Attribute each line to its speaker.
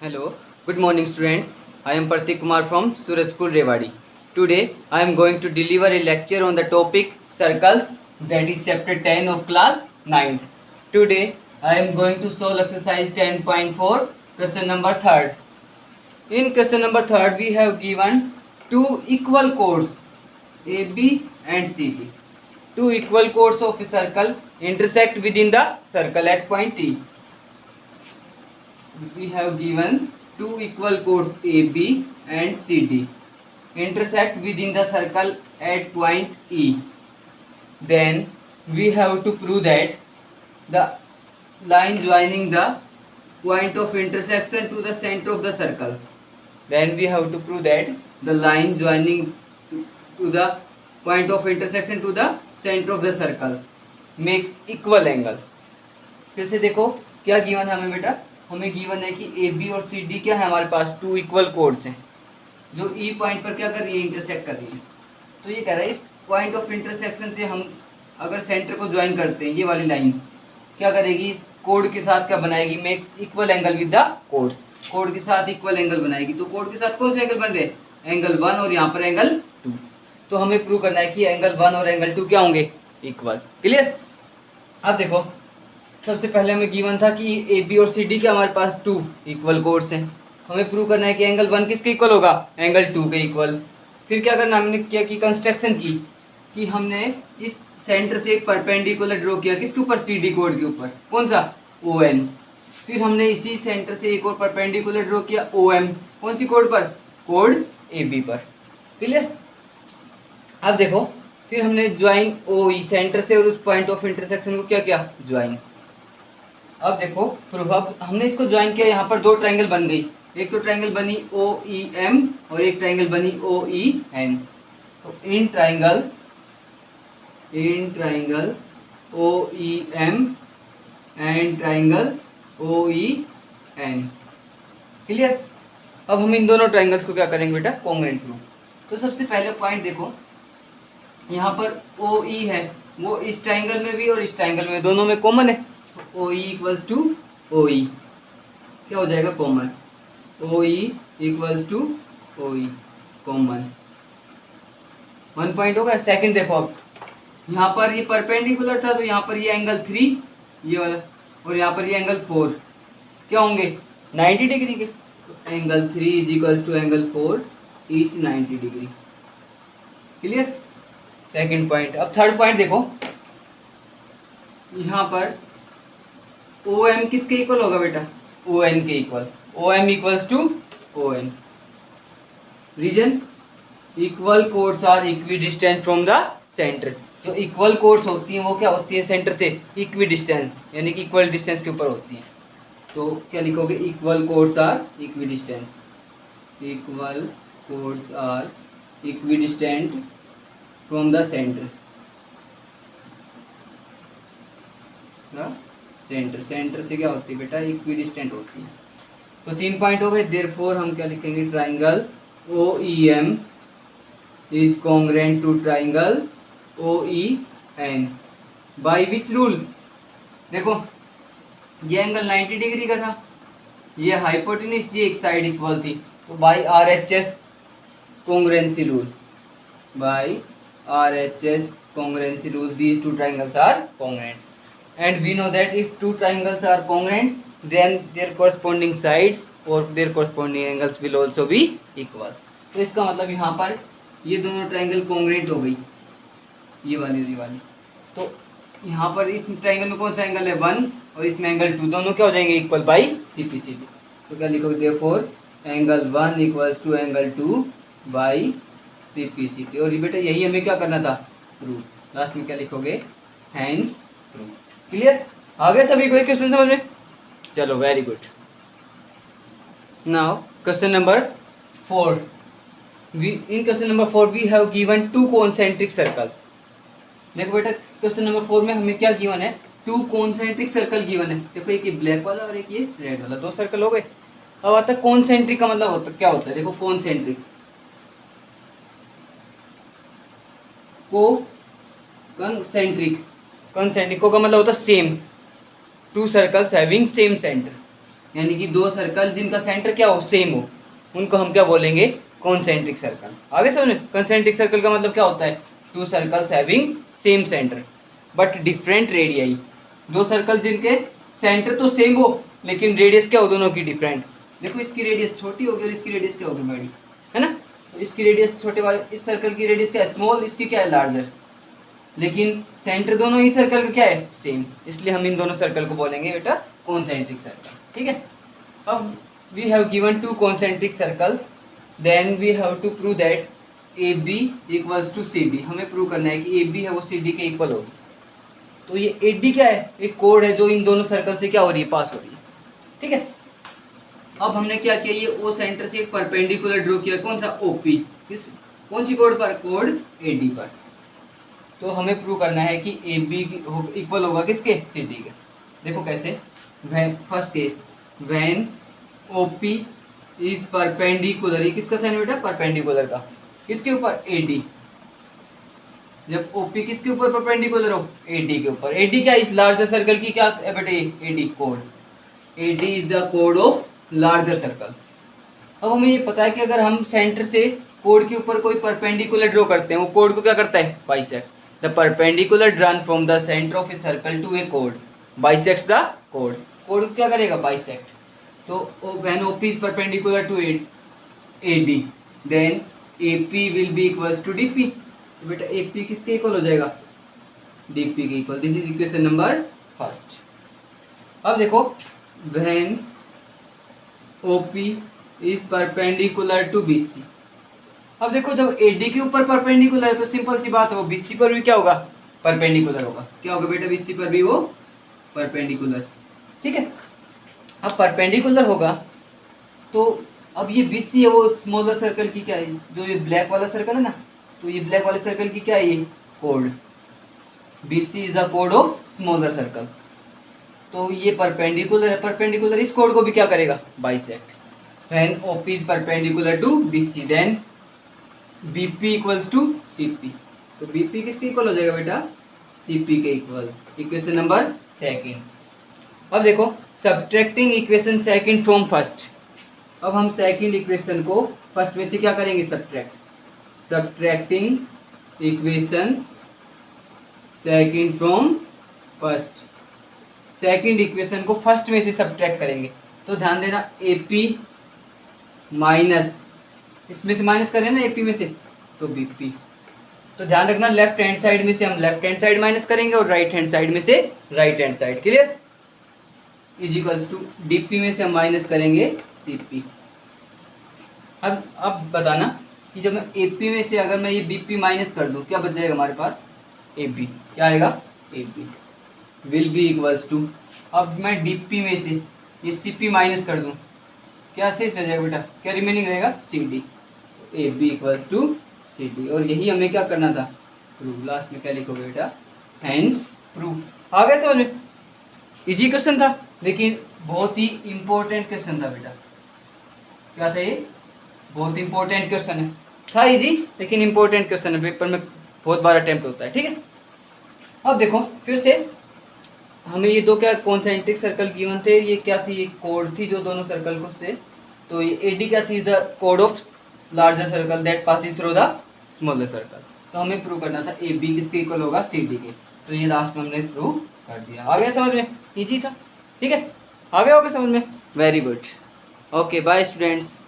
Speaker 1: Hello, good morning students. I am Pratik Kumar from Suraj School Rewari. Today I am going to deliver a lecture on the topic circles, that is chapter 10 of class 9th. Today I am going to solve exercise 10.4 question number 3rd. In question number 3rd we have given two equal chords AB and CD. Two equal chords of a circle intersect within the circle at point T. We have given two equal chords AB and CD intersect within the circle at point E. Then we have to prove that the line joining the point of intersection to the center of the circle. Then we have to prove that the line joining to the point of intersection to the center of the circle makes equal angle. फिर से देखो क्या given है हमें बेटा, हमें given है कि ए बी और सी डी क्या है हमारे पास, टू इक्वल कोड्स हैं जो ई पॉइंट पर क्या कर रही है, इंटरसेक्ट कर रही है. तो ये कह रहा है इस पॉइंट ऑफ इंटरसेक्शन से हम अगर सेंटर को ज्वाइन करते हैं, ये वाली लाइन क्या करेगी, कोड के साथ क्या बनाएगी, makes equal angle with the codes. Code के साथ इक्वल एंगल बनाएगी. तो कोड के साथ कौन से एंगल बन रहे हैं, एंगल 1 और यहाँ पर एंगल 2. तो हमें प्रूव करना है कि एंगल 1 और एंगल 2 क्या होंगे, इक्वल. क्लियर. अब देखो सबसे पहले हमें गिवन था कि ए बी और सी डी के हमारे पास टू इक्वल कोड्स हैं. हमें प्रूव करना है कि एंगल 1 किसके इक्वल होगा, एंगल 2 के इक्वल. फिर क्या करना, हमने क्या की कंस्ट्रक्शन की कि हमने इस सेंटर से एक परपेंडिकुलर ड्रॉ किया किसके ऊपर, सी डी कोड के ऊपर. कौन सा, ओ एन. फिर हमने इसी सेंटर से एक और परपेंडिकुलर ड्रॉ किया ओ एम. कौन सी कोड पर, कोड ए बी पर. क्लियर. अब देखो फिर हमने ज्वाइन ओ ई, सेंटर से और उस पॉइंट ऑफ इंटरसेक्शन को क्या किया, ज्वाइन. अब देखो प्रूफ, अब हमने इसको ज्वाइन किया, यहाँ पर दो ट्रायंगल बन गई. एक तो ट्रायंगल बनी ओ ई एम और एक ट्रायंगल बनी ओ ई एन. तो in triangle O E M and triangle O E N. Clear. अब हम इन दोनों ट्रायंगल्स को क्या करेंगे बेटा, कॉन्ग्रुएंट प्रूफ. तो सबसे पहले पॉइंट देखो, यहाँ पर ओ ई है, वो इस ट्रायंगल में भी और इस ट्रायंगल में, दोनों में कॉमन है. ओ ई इक्वल्स टू ओ ई क्या हो जाएगा, common. O E equals to O E common. 1 point होगा. सेकंड देखो, अब यहाँ पर ये परपेंडिकुलर था तो यहाँ पर ये एंगल 3 ये वाला और यहाँ पर ये एंगल 4 क्या होंगे, 90 डिग्री के. तो angle 3 is equals to angle 4 each 90 degree. Clear. Second point. अब थर्ड पॉइंट देखो, यहाँ पर ओ एम किसके इक्वल होगा बेटा, ओ एन के equal. O M equals to O N. Reason, equal chords are equidistance from the centre. जो equal chords होती हैं वो क्या होती है, सेंटर से इक्वी डिस्टेंस यानी कि इक्वल डिस्टेंस के ऊपर होती हैं. तो क्या लिखोगे, equal chords are equidistance. Equal chords are equidistant from the centre. Centre से क्या होती है बेटा, इक्वी डिस्टेंट होती है. तो 3 पॉइंट हो गए. देयरफॉर हम क्या लिखेंगे, triangle O E M is congruent to triangle O E N by which rule. देखो ये एंगल 90 डिग्री का था, ये हाइपोटेन्यूज, ये एक साइड इक्वल थी. तो by R H S congruency rule, by R H S congruency rule these two triangles are congruent. And we know that if two triangles are congruent, then their corresponding sides or their corresponding angles will also be equal. तो इसका मतलब यहाँ पर ये दोनों triangle congruent हो गई, ये वाली. तो यहाँ पर इस ट्रायंगल में कौन सा एंगल है, 1 और इसमें एंगल 2, दोनों क्या हो जाएंगे, equal by C P C T. तो क्या लिखोगे, therefore angle 1 equals to angle 2 by C P C D. और ये बेटा यही हमें क्या करना था, प्रूफ. लास्ट में क्या लिखोगे, हैंस प्रूफ. क्लियर. आगे सभी कोई क्वेश्चन समझ में, चलो very good. Now question number 4. In question number 4 we have given two concentric circles. देखो बेटा क्वेश्चन नंबर 4 में हमें क्या गिवन है, टू कॉन्सेंट्रिक सर्कल गिवन है. देखो एक ये ब्लैक वाला और एक ये रेड वाला, दो सर्कल हो गए. अब आता है कॉन्सेंट्रिक का मतलब होता क्या होता है. देखो कॉन्सेंट्रिक, कंसेंट्रिक का मतलब होता है same, to circles having same centre. यानी कि दो सर्कल जिनका सेंटर क्या हो, सेम हो, उनको हम क्या बोलेंगे, कॉन्सेंट्रिक सर्कल। आगे समझे, कॉन्सेंट्रिक सर्कल का मतलब क्या होता है, to circles having same centre but different radii. दो सर्कल जिनके सेंटर तो सेम हो लेकिन रेडियस क्या हो दोनों की डिफरेंट। देखो इसकी रेडियस छोटी होगी और इसकी रेडियस क्या होगी, बड़ी, है ना। तो इसकी रेडियस छोटे वाले, इस सर्कल की रेडियस क्या है, स्मॉल, इसकी क्या है, लार्जर, लेकिन सेंटर दोनों ही सर्कल का क्या है, सेम, इसलिए हम इन दोनों सर्कल को बोलेंगे बेटा कॉन्सेंट्रिक सर्कल। ठीक है। अब we have given two concentric circle, then we have to prove that A B equals to C D. हमें प्रूव करना है कि ए बी है वो सी डी के इक्वल होगी। तो ये ए डी क्या है, एक कोड है जो इन दोनों सर्कल से क्या हो रही है, पास हो रही है। ठीक है। अब हमने क्या किया, ये ओ सेंटर से एक परपेंडिकुलर ड्रॉ किया, कौन सा, ओपी, किस, कौन सी कोड पर, कोड ए डी पर। तो हमें प्रूव करना है कि ए बी इक्वल होगा किसके, सी डी के। देखो कैसे, first case, when O P is perpendicular, ये किसका साइन बेटा, परपेंडिकुलर का, किसके ऊपर, ए डी। जब ओपी किसके ऊपर परपेंडिकुलर हो, एडी के ऊपर। एडी क्या, इस लार्जर सर्कल की क्या है बेटे, AD code, AD is the code of larger circle. अब हमें ये पता है कि अगर हम सेंटर से कोड के ऊपर कोई परपेंडिकुलर ड्रॉ करते हैं, वो कोड को क्या करता है, bisect. The perpendicular drawn from the centre of a circle to A code bisects the code, code क्या करेगा, बाइसेक्ट। तो when O P is perpendicular to AD then AP will be equals to DP. तो बेटा AP किसके equal हो जाएगा, DP के equal. This is equation number first. अब देखो, when O P is perpendicular to BC. अब देखो जब एडी के ऊपर परपेंडिकुलर है तो सिंपल सी बात है, वो बीसी पर भी क्या होगा, परपेंडिकुलर होगा। क्या होगा बेटा, बीसी पर भी वो परपेंडिकुलर। ठीक है। अब परपेंडिकुलर होगा तो अब ये बीसी है वो स्मॉलर सर्कल की क्या है, जो ये ब्लैक वाला सर्कल है ना, तो ये ब्लैक वाले सर्कल की क्या है, ये code, BC is the code of smaller circle. तो ये परपेंडिकुलर है, परपेंडिकुलर इस कोड को भी क्या करेगा, bisect. When O P is perpendicular to B C then B P equals to C P. तो बीपी किसके इक्वल हो जाएगा बेटा, सीपी के इक्वल। Equation number second. अब देखो, subtracting equation second from first. अब हम सेकंड इक्वेशन को फर्स्ट में से क्या करेंगे, subtract. Subtracting equation second from first, second equation को फर्स्ट में से सब्ट्रैक्ट करेंगे। तो ध्यान देना, एपी माइनस, इसमें से माइनस करें ना एपी में से, तो बीपी। तो ध्यान रखना, लेफ्ट हैंड साइड में से हम लेफ्ट हैंड साइड माइनस करेंगे और राइट हैंड साइड में से right hand side. Clear. Is equals to D P में से हम माइनस करेंगे सीपी। अब बताना कि जब मैं एपी में से अगर मैं ये बीपी माइनस कर दूं, क्या बच जाएगा हमारे पास, एपी। क्या आएगा, A P will be equals to, अब मैं डीपी में से ये सीपी माइनस कर दूं, क्या शेष रह जाएगा बेटा, क्या रिमेनिंग रहेगा, C D. A B equals to C D. और यही हमें क्या करना था, प्रूव। लास्ट में क्या लिखोगे बेटा, हैंस प्रूव। आ गया समझ में, इजी क्वेश्चन था लेकिन बहुत ही इंपॉर्टेंट क्वेश्चन था बेटा। क्या था ये, बहुत इंपॉर्टेंट क्वेश्चन है, था इजी लेकिन इंपॉर्टेंट क्वेश्चन है, पेपर में बहुत बार अटेम्प्ट होता है। ठीक है। अब देखो फिर से, हमें ये दो क्या कॉन्सेंट्रिक सर्कल गिवन थे, ये क्या थी, ये कोड थी जो दोनों सर्कल को से। तो ये एडी क्या थी, the code of larger circle that passing through the smaller circle. तो हमें प्रूव करना था ए बी किसके इक्वल होगा, सी डी के। तो ये लास्ट में हमने प्रूव कर दिया। आ गया समझ में, इजी था। ठीक है, आ गया होगा समझ में, very good. Okay bye students.